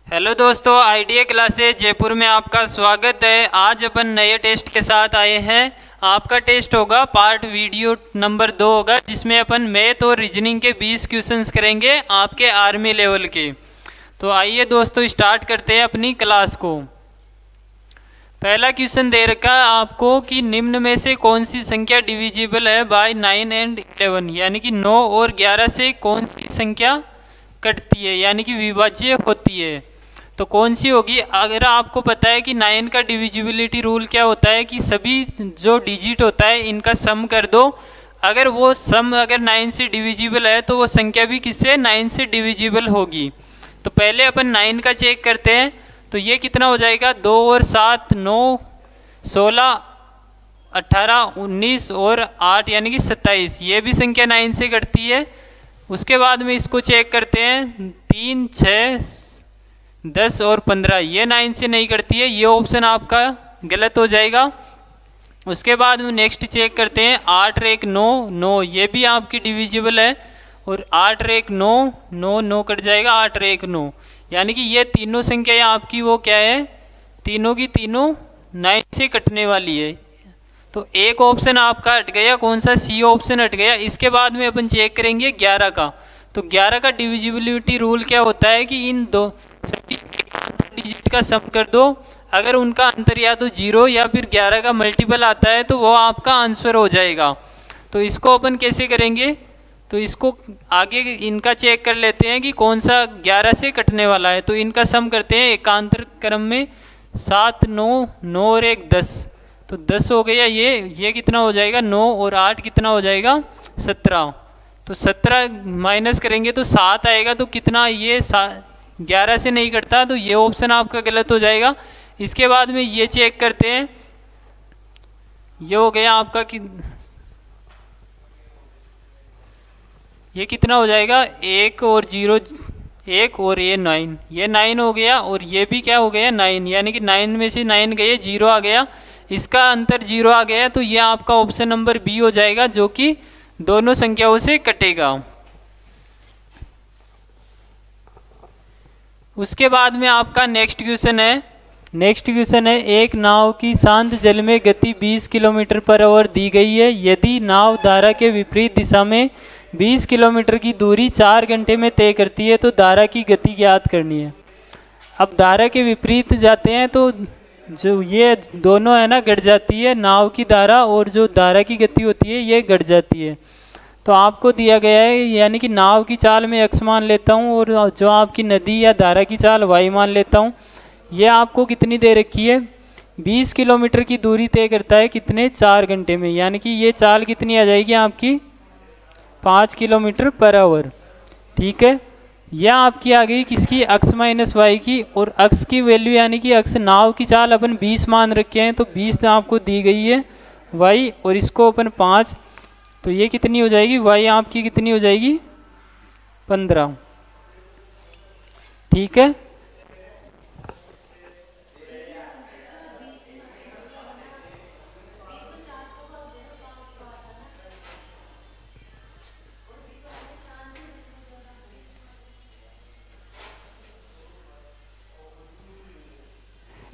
Hello दोस्तों, idea classes Jaipur में आपका स्वागत है। आज अपन नए टेस्ट के साथ आए हैं। आपका टेस्ट होगा पार्ट वीडियो नंबर 2 होगा, जिसमें अपन मैथ और रीजनिंग के 20 क्वेश्चंस करेंगे आपके आर्मी लेवल के। तो आइए दोस्तों स्टार्ट करते हैं अपनी क्लास को। पहला क्वेश्चन दे रखा है आपको कि निम्न में से कौन सी संख्या डिविजिबल है बाय 9 एंड 11, यानी कि 9 और 11 से कौन सी संख्या कटती है यानी कि विभाज्य होती है। तो कौन सी होगी? अगर आपको पता है कि 9 का डिविजिबिलिटी रूल क्या होता है कि सभी जो डिजिट होता है इनका सम कर दो। अगर वो सम अगर 9 से डिविजिबल है तो वो संख्या भी किससे 9 से डिविजिबल होगी। तो पहले अपन 9 का चेक करते हैं। तो ये कितना हो जाएगा? 2 और 7 9, 16, 18, 19 और 8 यानी कि 27। ये भी संख्या 9 से कटती है। उसके बाद में इसको चेक करते हैं। 3, 6, 10 और 15 ये 9 से नहीं करती है। ये ऑप्शन आपका गलत हो जाएगा। उसके बाद में नेक्स्ट चेक करते हैं। 8 और 1 9, 9 ये भी आपकी डिविजिबल है। और 8 और 1 9, 9 9 कट जाएगा। 8 और 1 9 यानी कि ये तीनों संख्याएं आपकी वो क्या है? तीनों की तीनों 9 से कटने वाली है। तो एक ऑप्शन आपका हट गया। कौन सा? सी ऑप्शन हट गया। इसके बाद में अपन चेक करेंगे 11 का। तो 11 का डिविजिबिलिटी रूल क्या होता है कि इन दो सभी डिजिट का सम कर दो। अगर उनका अंतर या तो 0 या फिर 11 का मल्टीपल आता है तो वो आपका आंसर हो जाएगा। तो इसको अपन कैसे करेंगे? तो इसको आगे इनका चेक कर लेते हैं कि कौन सा 11 से कटने वाला है। तो इनका सम करते हैं एकांतर क्रम में। 7 9, 9 और 1 10, तो 10 हो गया। ये कितना हो जाएगा? 9 और 8 कितना हो जाएगा? 17। तो 17 माइनस करेंगे तो 7 आएगा। तो कितना? ये 11 से नहीं कटता, तो ये ऑप्शन आपका गलत हो जाएगा। इसके बाद में ये चेक करते हैं। ये हो गया आपका कि ये कितना हो जाएगा? 1 और 0 1 और ये 9, ये 9 हो गया। और ये भी क्या हो गया? 9, यानी कि 9 में से 9 गए, 0 आ गया। इसका अंतर 0 आ गया। तो ये आपका ऑप्शन नंबर बी हो जाएगा, जो कि दोनों संख्याओं से कटेगा। उसके बाद में आपका नेक्स्ट क्वेश्चन है। एक नाव की शांत जल में गति 20 किलोमीटर पर आवर दी गई है। यदि नाव धारा के विपरीत दिशा में 20 किलोमीटर की दूरी 4 घंटे में तय करती है तो धारा की गति ज्ञात करनी है। अब धारा के विपरीत जाते हैं तो जो ये दोनों है ना घट जाती है। नाव की धारा और जो धारा की गति होती है ये घट जाती है। तो आपको दिया गया है, यानी कि नाव की चाल में x मान लेता हूँ और जो आपकी नदी या धारा की चाल y मान लेता हूँ। ये आपको कितनी दे रखी है? 20 किलोमीटर की दूरी तय करता है कितने? 4 घंटे में। यानी कि ये चाल कितनी आ जाएगी आपकी? 5 किलोमीटर पर आवर। ठीक है, यह आपकी आ गई किसकी? x माइनस वाई की। और x की वैल्यू यानी कि x नाव की चाल अपन 20 मान रखे हैं, तो 20 आपको दी गई है y, और इसको अपन 5। तो ये कितनी हो जाएगी? y आपकी कितनी हो जाएगी? 15। ठीक है,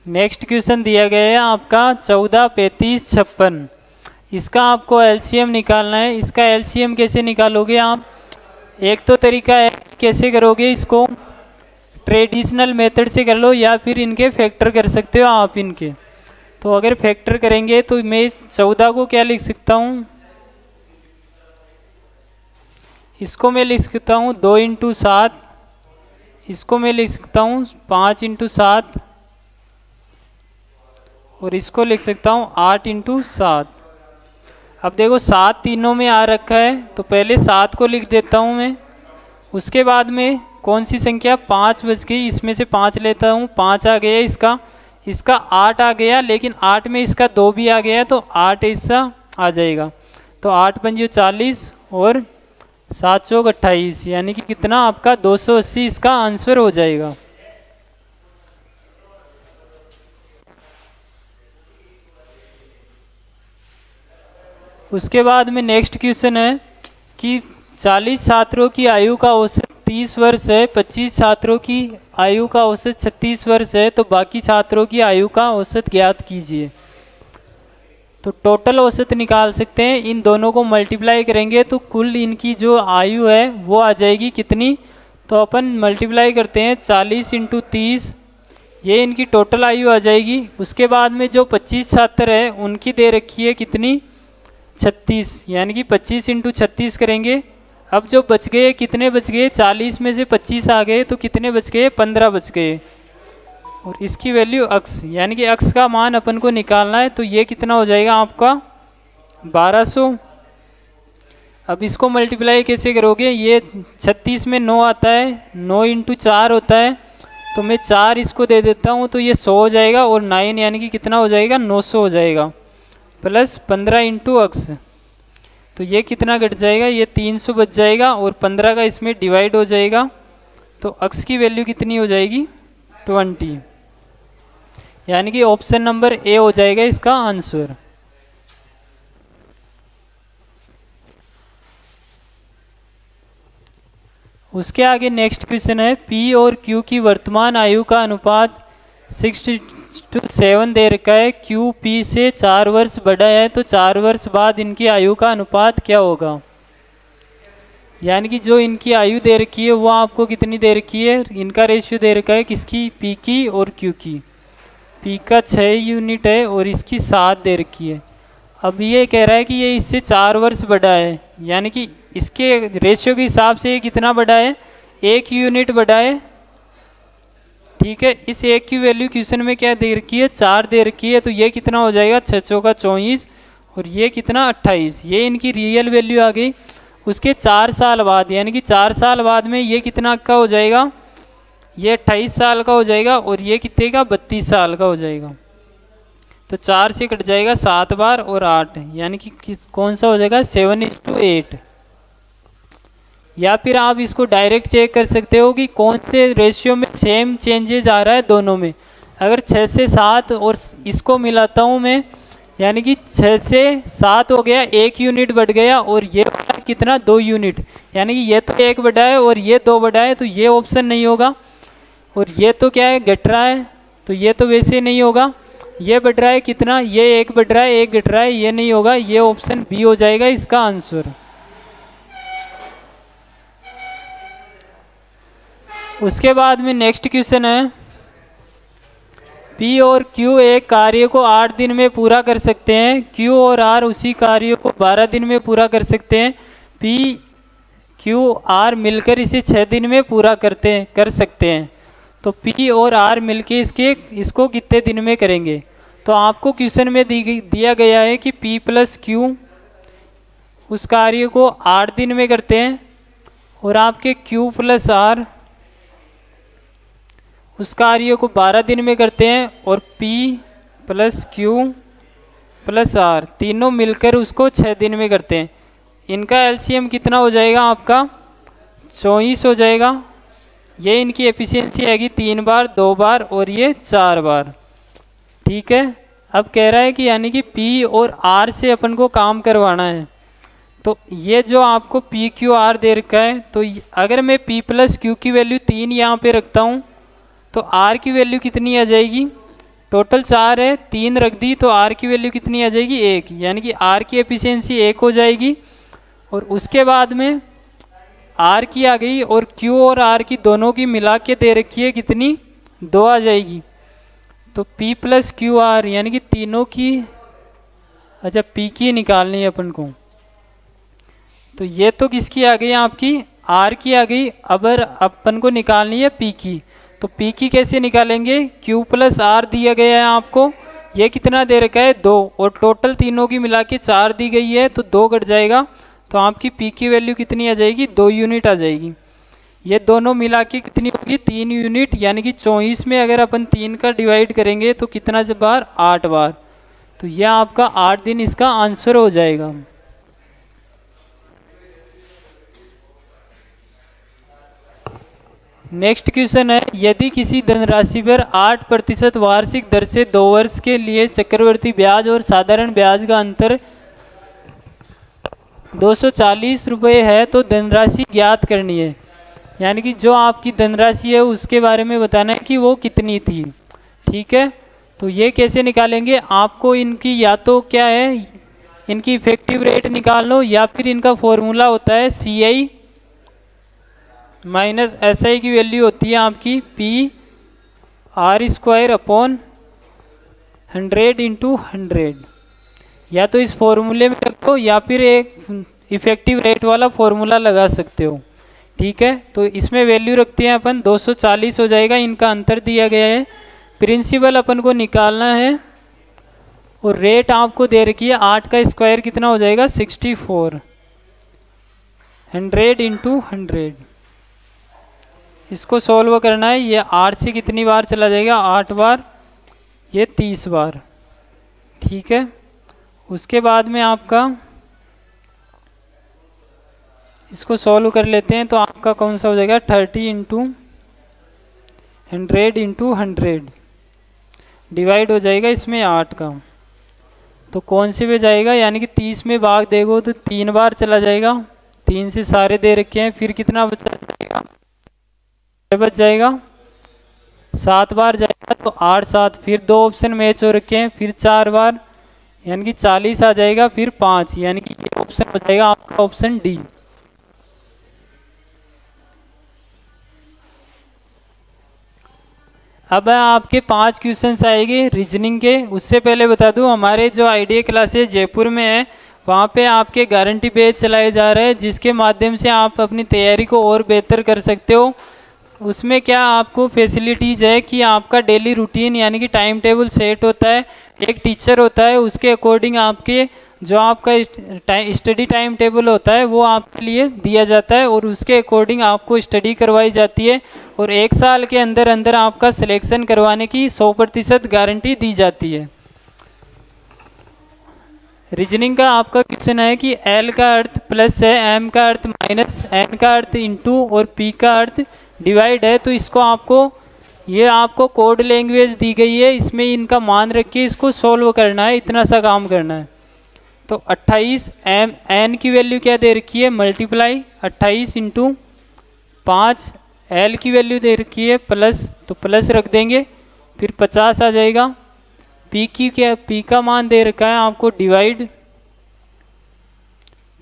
नेक्स्ट क्वेश्चन दिया गया है आपका 14 35 56। इसका आपको एलसीएम निकालना है। इसका एलसीएम कैसे निकालोगे आप? एक तो तरीका है, कैसे करोगे इसको? ट्रेडिशनल मेथड से कर लो, या फिर इनके फैक्टर कर सकते हो आप इनके। तो अगर फैक्टर करेंगे तो मैं 14 को क्या लिख सकता हूँ? इसको मैं लिख सकता हूँ 2 × 7। इसको मैं लिख सकता हूँ 5 × 7। और इसको लिख सकता हूँ 8 × 7। अब देखो 7 तीनों में आ रखा है, तो पहले 7 को लिख देता हूँ मैं। उसके बाद में कौन सी संख्या? 5 बच गई, इसमें से 5 लेता हूँ। 5 आ गया इसका 8 आ गया, लेकिन 8 में इसका 2 भी आ गया, तो 8 इसका आ जाएगा। तो 8 पंजे 40 और 7 चौक 28, यानी कि कितना आपका? 280 इसका आंसर हो जाएगा। उसके बाद में नेक्स्ट क्वेश्चन है कि 40 छात्रों की आयु का औसत 30 वर्ष है, 25 छात्रों की आयु का औसत 36 वर्ष है, तो बाकी छात्रों की आयु का औसत ज्ञात कीजिए। तो टोटल औसत निकाल सकते हैं, इन दोनों को मल्टीप्लाई करेंगे तो कुल इनकी जो आयु है वो आ जाएगी कितनी। तो अपन मल्टीप्लाई करते हैं 40 × 30, ये इनकी टोटल आयु आ जाएगी। उसके बाद में जो 25 छात्र है उनकी दे रखी है कितनी, 36, यानी कि 25 × 36 करेंगे। अब जो बच गए कितने बच गए, 40 में से 25 आ गए तो कितने बच गए, 15 बच गए। और इसकी वैल्यू अक्स, यानी कि अक्स का मान अपन को निकालना है, तो ये कितना हो जाएगा आपका 1200। अब इसको मल्टीप्लाई कैसे करोगे, ये 36 में 9 आता है, 9 × 4 होता है, तो मैं 4 इसको दे देता हूँ तो ये 100 हो जाएगा, और 9 यानी कि कितना हो जाएगा, 900 हो जाएगा, प्लस 15 × अक्स, तो ये कितना घट जाएगा, ये 300 बच जाएगा, और 15 का इसमें डिवाइड हो जाएगा, तो अक्स की वैल्यू कितनी हो जाएगी, 20, यानी कि ऑप्शन नंबर ए हो जाएगा इसका आंसर। उसके आगे नेक्स्ट क्वेश्चन है, पी और क्यू की वर्तमान आयु का अनुपात 6:7 दे रखा है। क्यू पी से 4 वर्ष बड़ा है, तो 4 वर्ष बाद इनकी आयु का अनुपात क्या होगा। यानी कि जो इनकी आयु दे रखी है वो आपको कितनी दे रखी है, इनका रेशियो दे रखा है किसकी, पी की और क्यू की। पी का 6 यूनिट है और इसकी 7 दे रखी है। अब ये कह रहा है कि ये इससे 4 वर्ष बड़ा है, यानी कि इसके रेशियो के हिसाब से ये कितना बड़ा है, 1 यूनिट बड़ा है। ठीक है, इस 1 की वैल्यू क्वेश्चन में क्या दे रखी है, 4 दे रखी है, तो ये कितना हो जाएगा, 6 चौका 24, और ये कितना 28, ये इनकी रियल वैल्यू आ गई। उसके 4 साल बाद, यानी कि 4 साल बाद में ये कितना का हो जाएगा, ये 28 साल का हो जाएगा, और ये कितने का, 32 साल का हो जाएगा। तो 4 से कट जाएगा 7 बार और 8, यानी कि कौन सा हो जाएगा, 7:8। या फिर आप इसको डायरेक्ट चेक कर सकते हो कि कौन से रेशियो में सेम चेंजेस आ रहा है दोनों में। अगर 6 से 7 और इसको मिलाता हूँ मैं, यानी कि 6 से 7 हो गया, 1 यूनिट बढ़ गया, और ये बढ़ा कितना, 2 यूनिट, यानी कि ये तो 1 बढ़ा है और ये 2 बढ़ा है, तो ये ऑप्शन नहीं होगा। और ये तो क्या है, घट रहा है, तो ये तो वैसे नहीं होगा। ये बढ़ रहा है कितना, ये 1 बढ़ रहा है, 1 घट रहा है, ये नहीं होगा, ये ऑप्शन बी हो जाएगा इसका आंसर। उसके बाद में नेक्स्ट क्वेश्चन है, P और Q एक कार्य को 8 दिन में पूरा कर सकते हैं, Q और R उसी कार्य को 12 दिन में पूरा कर सकते हैं। P Q R मिलकर इसे 6 दिन में पूरा कर सकते हैं। तो P और R मिलके इसको कितने दिन में करेंगे। तो आपको क्वेश्चन में दिया गया है कि P + Q उस कार्य को 8 दिन में करते हैं, और आपके Q + R उस कार्य को 12 दिन में करते हैं, और P + Q + R तीनों मिलकर उसको 6 दिन में करते हैं। इनका एलसीएम कितना हो जाएगा आपका, 24 हो जाएगा। ये इनकी एफिशिएंसी आएगी 3 बार, 2 बार और ये 4 बार। ठीक है, अब कह रहा है कि यानी कि P और R से अपन को काम करवाना है। तो ये जो आपको P Q R दे रखा है, तो अगर मैं P + Q की वैल्यू 3 यहाँ पे रखता हूँ, तो R की वैल्यू कितनी आ जाएगी, टोटल 4 है, 3 रख दी, तो R की वैल्यू कितनी आ जाएगी, 1, यानी कि R की एफिशिएंसी 1 हो जाएगी। और उसके बाद में R की आ गई, और Q और R की दोनों की मिला के दे रखी है कितनी, 2 आ जाएगी। तो P + Q R यानी कि तीनों की, अच्छा P की निकालनी है अपन को, तो ये तो किसकी आ गई आपकी, R की आ गई। अब अपन को निकालनी है P की, तो P की कैसे निकालेंगे, Q + R दिया गया है आपको, ये कितना दे रखा है, 2, और टोटल तीनों की मिला के 4 दी गई है, तो 2 घट जाएगा, तो आपकी P की वैल्यू कितनी आ जाएगी, 2 यूनिट आ जाएगी। ये दोनों मिला के कितनी होगी, 3 यूनिट, यानी कि 24 में अगर अपन 3 का डिवाइड करेंगे तो कितना बार, 8 बार, तो यह आपका 8 दिन इसका आंसर हो जाएगा। नेक्स्ट क्वेश्चन है, यदि किसी धनराशि पर 8% वार्षिक दर से 2 वर्ष के लिए चक्रवृद्धि ब्याज और साधारण ब्याज का अंतर 240 रुपये है, तो धनराशि ज्ञात करनी है। यानी कि जो आपकी धनराशि है उसके बारे में बताना है कि वो कितनी थी। ठीक है, तो ये कैसे निकालेंगे, आपको इनकी या तो क्या है, इनकी इफेक्टिव रेट निकाल लो, या फिर इनका फॉर्मूला होता है CI माइनस SI की वैल्यू होती है आपकी PR² अपॉन 100 इंटू 100। या तो इस फॉर्मूले में रखो या फिर एक इफेक्टिव रेट वाला फॉर्मूला लगा सकते हो। ठीक है, तो इसमें वैल्यू रखते हैं अपन 240 हो जाएगा, इनका अंतर दिया गया है। प्रिंसिपल अपन को निकालना है और रेट आपको दे रखी है 8 का स्क्वायर कितना हो जाएगा 64, 100 इंटू 100। इसको सॉल्व करना है, ये 8 से कितनी बार चला जाएगा 8 बार, ये 30 बार। ठीक है, उसके बाद में आपका इसको सॉल्व कर लेते हैं, तो आपका कौन सा हो जाएगा 30 इंटू 100 इंटू 100 डिवाइड हो जाएगा इसमें 8 का, तो कौन से पे जाएगा, यानी कि 30 में भाग देगो तो 3 बार चला जाएगा, 3 से सारे दे रखे हैं, फिर कितना बच जाएगा, बच जाएगा 7 बार जाएगा, तो 8 7, फिर 2 ऑप्शन मैच हो रखे हैं, फिर 4 बार यानी कि 40 आ जाएगा, फिर 5, यानी कि ये ऑप्शन हो जाएगा आपका ऑप्शन डी। अब आपके 5 क्वेश्चंस आएंगे रीजनिंग के। उससे पहले बता दूं, हमारे जो आईडिया क्लासेस जयपुर में है वहाँ पे आपके गारंटी बैच चलाए जा रहे हैं, जिसके माध्यम से आप अपनी तैयारी को और बेहतर कर सकते हो। उसमें क्या आपको फैसिलिटीज है कि आपका डेली रूटीन यानी कि टाइम टेबल सेट होता है, एक टीचर होता है, उसके अकॉर्डिंग आपके जो आपका स्टडी टाइम टेबल होता है वो आपके लिए दिया जाता है और उसके अकॉर्डिंग आपको स्टडी करवाई जाती है, और 1 साल के अंदर अंदर आपका सिलेक्शन करवाने की 100% गारंटी दी जाती है। रीजनिंग का आपका क्वेश्चन है कि L का अर्थ प्लस है, M का अर्थ माइनस, N का अर्थ इंटू और P का अर्थ डिवाइड है। तो इसको आपको ये आपको कोड लैंग्वेज दी गई है, इसमें इनका मान रख के इसको सॉल्व करना है, इतना सा काम करना है। तो 28 N की वैल्यू क्या दे रखी है, मल्टीप्लाई 28 इंटू 5, L की वैल्यू दे रखी है प्लस, तो प्लस रख देंगे, फिर 50 आ जाएगा। P की क्या, P का मान दे रखा है आपको डिवाइड,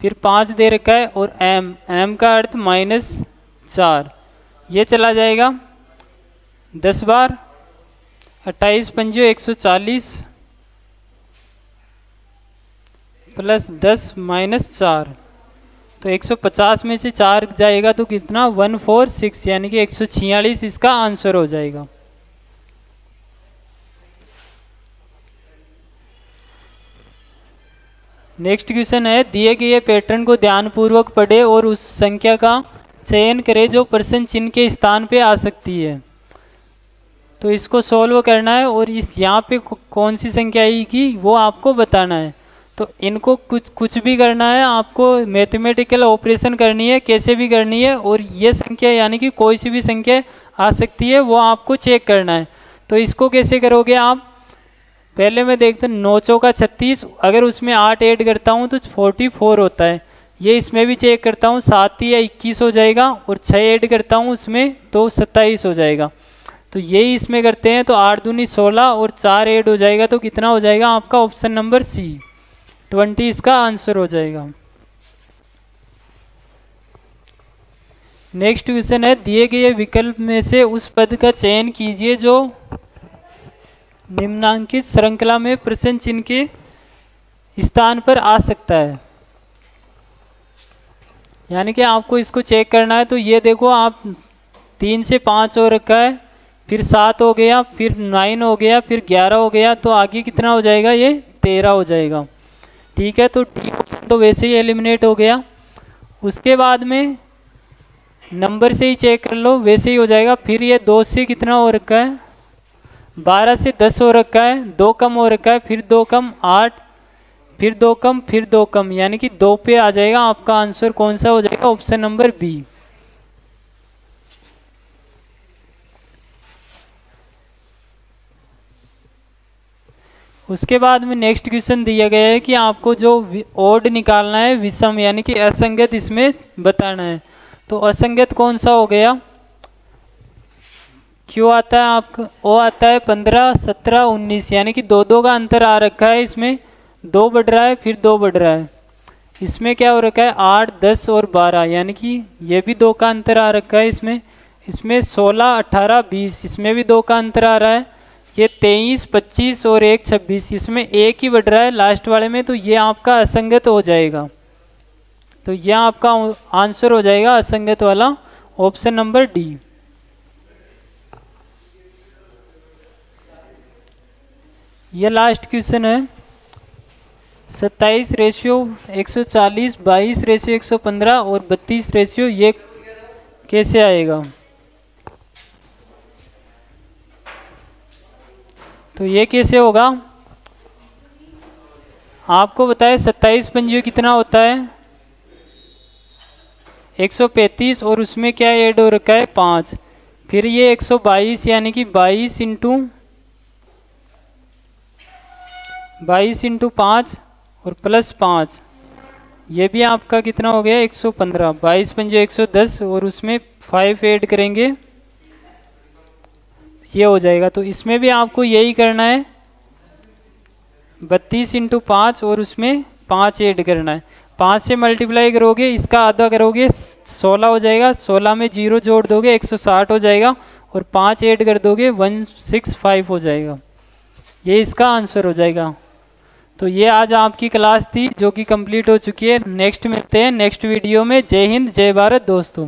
फिर 5 दे रखा है, और M का अर्थ -4, ये चला जाएगा 10 बार, 28 पंजो 140 प्लस 10 -4, तो 150 में से 4 जाएगा तो कितना 146, यानी कि 146 इसका आंसर हो जाएगा। नेक्स्ट क्वेश्चन है, दिए गए पैटर्न को ध्यानपूर्वक पढ़े और उस संख्या का चयन करें जो प्रश्न चिन्ह के स्थान पे आ सकती है। तो इसको सॉल्व करना है और इस यहाँ पे कौन सी संख्या आएगी वो आपको बताना है। तो इनको कुछ भी करना है, आपको मैथमेटिकल ऑपरेशन करनी है, कैसे भी करनी है, और ये संख्या यानी कि कोई सी भी संख्या आ सकती है वो आपको चेक करना है। तो इसको कैसे करोगे आप, पहले मैं देखता हूँ 9 चौका 36, अगर उसमें 8 ऐड करता हूँ तो 44 होता है। ये इसमें भी चेक करता हूँ, 7 या 21 हो जाएगा, और 6 ऐड करता हूँ उसमें तो 27 हो जाएगा। तो यही इसमें करते हैं, तो 8 दूनी 16 और 4 ऐड हो जाएगा तो कितना हो जाएगा आपका ऑप्शन नंबर सी, 20 इसका आंसर हो जाएगा। नेक्स्ट क्वेश्चन है, दिए गए विकल्प में से उस पद का चयन कीजिए जो निम्नांकित श्रृंखला में प्रश्न चिन्ह के स्थान पर आ सकता है। यानी कि आपको इसको चेक करना है। तो ये देखो, आप 3 से 5 हो रखा है, फिर 7 हो गया, फिर 9 हो गया, फिर 11 हो गया, तो आगे कितना हो जाएगा, ये 13 हो जाएगा। ठीक है, तो डी ऑप्शन तो वैसे ही एलिमिनेट हो गया। उसके बाद में नंबर से ही चेक कर लो, वैसे ही हो जाएगा। फिर ये 2 से कितना हो रखा है, 12 से 10 हो रखा है, 2 कम हो रखा है, फिर 2 कम 8, फिर 2 कम, फिर 2 कम, यानी कि 2 पे आ जाएगा। आपका आंसर कौन सा हो जाएगा, ऑप्शन नंबर बी। उसके बाद में नेक्स्ट क्वेश्चन दिया गया है कि आपको जो ओड निकालना है, विषम यानी कि असंगत इसमें बताना है। तो असंगत कौन सा हो गया? क्यों आता है आपका? ओ आता है 15, 17, 19, यानी कि 2-2 का अंतर आ रखा है। इसमें 2 बढ़ रहा है, फिर 2 बढ़ रहा है। इसमें क्या हो रखा है? 8, 10 और 12, यानी कि ये भी 2 का अंतर आ रखा है। इसमें 16, 18, 20, इसमें भी 2 का अंतर आ रहा है। ये 23, 25 और 1, 26, इसमें 1 ही बढ़ रहा है लास्ट वाले में, तो ये आपका असंगत हो जाएगा। तो यह आपका आंसर हो जाएगा असंगत वाला, ऑप्शन नंबर डी। यह लास्ट क्वेश्चन है। 27:140, 22:115 और 32 ये कैसे आएगा? तो ये कैसे होगा? आपको बताए 27 पंजियों कितना होता है? 135, और उसमें क्या ऐड हो रखा है? 5। फिर ये 122, यानी कि 22 इंटू 5 और प्लस 5, ये भी आपका कितना हो गया? 115। 22 पंजे 110 और उसमें 5 ऐड करेंगे, ये हो जाएगा। तो इसमें भी आपको यही करना है, 32 इंटू 5 और उसमें 5 ऐड करना है। 5 से मल्टीप्लाई करोगे, इसका आधा करोगे, 16 हो जाएगा। 16 में 0 जोड़ दोगे, 160 हो जाएगा, और 5 ऐड कर दोगे, 165 हो जाएगा। ये इसका आंसर हो जाएगा। तो ये आज आपकी क्लास थी जो कि कंप्लीट हो चुकी है। नेक्स्ट मिलते हैं नेक्स्ट वीडियो में। जय हिंद, जय भारत दोस्तों।